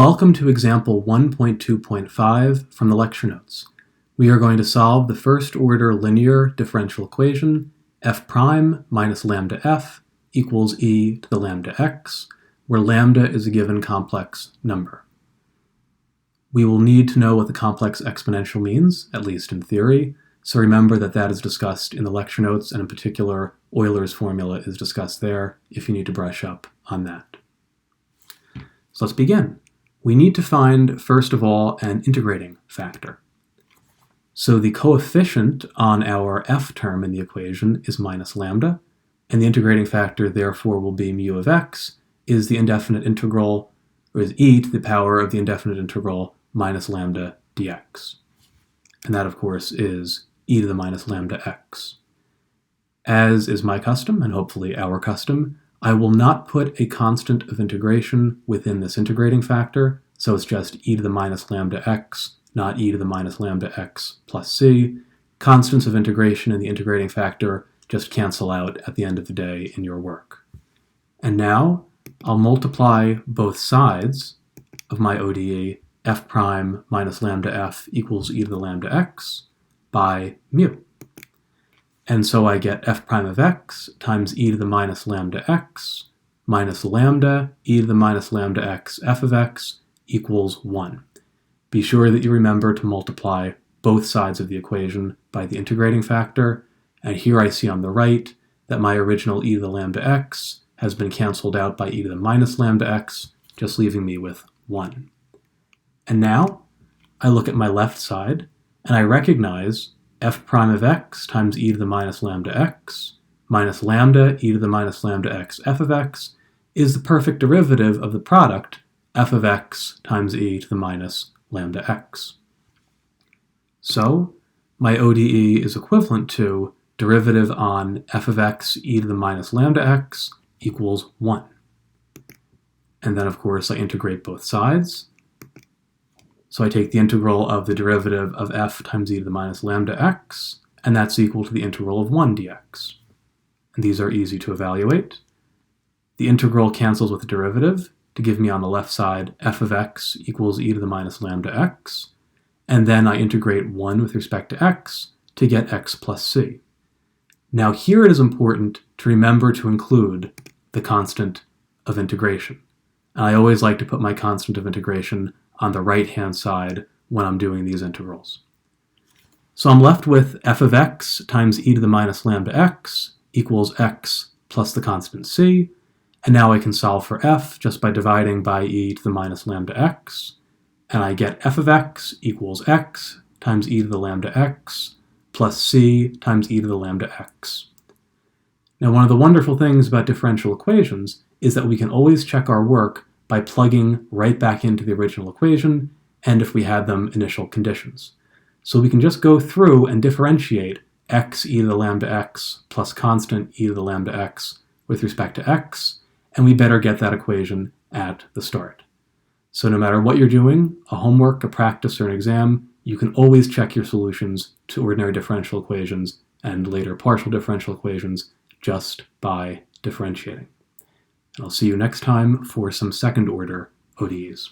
Welcome to example 1.2.5 from the lecture notes. We are going to solve the first order linear differential equation f prime minus lambda f equals e to the lambda x, where lambda is a given complex number. We will need to know what the complex exponential means, at least in theory, so remember that that is discussed in the lecture notes, and in particular, Euler's formula is discussed there if you need to brush up on that. So let's begin. We need to find, first of all, an integrating factor. So the coefficient on our f term in the equation is minus lambda, and the integrating factor therefore will be mu of x is the indefinite integral, or is e to the power of the indefinite integral minus lambda dx. And that, of course, is e to the minus lambda x. As is my custom, and hopefully our custom, I will not put a constant of integration within this integrating factor, so it's just e to the minus lambda x, not e to the minus lambda x plus c. Constants of integration in the integrating factor just cancel out at the end of the day in your work. And now I'll multiply both sides of my ODE, f prime minus lambda f equals e to the lambda x, by mu. And so I get f prime of x times e to the minus lambda x minus lambda e to the minus lambda x f of x equals 1. Be sure that you remember to multiply both sides of the equation by the integrating factor, and here I see on the right that my original e to the lambda x has been canceled out by e to the minus lambda x, just leaving me with 1. And now I look at my left side, and I recognize f prime of x times e to the minus lambda x minus lambda e to the minus lambda x f of x is the perfect derivative of the product f of x times e to the minus lambda x. So my ODE is equivalent to derivative on f of x e to the minus lambda x equals 1. And then, of course, I integrate both sides. So I take the integral of the derivative of f times e to the minus lambda x, and that's equal to the integral of 1 dx. And these are easy to evaluate. The integral cancels with the derivative to give me on the left side f of x equals e to the minus lambda x, and then I integrate 1 with respect to x to get x plus c. Now here it is important to remember to include the constant of integration. And I always like to put my constant of integration on the right-hand side when I'm doing these integrals. So I'm left with f of x times e to the minus lambda x equals x plus the constant c, and now I can solve for f just by dividing by e to the minus lambda x, and I get f of x equals x times e to the lambda x plus c times e to the lambda x. Now, one of the wonderful things about differential equations is that we can always check our work by plugging right back into the original equation, and if we had them, initial conditions. So we can just go through and differentiate x e to the lambda x plus constant e to the lambda x with respect to x, and we better get that equation at the start. So no matter what you're doing, a homework, a practice, or an exam, you can always check your solutions to ordinary differential equations and later partial differential equations just by differentiating. And I'll see you next time for some second order ODEs.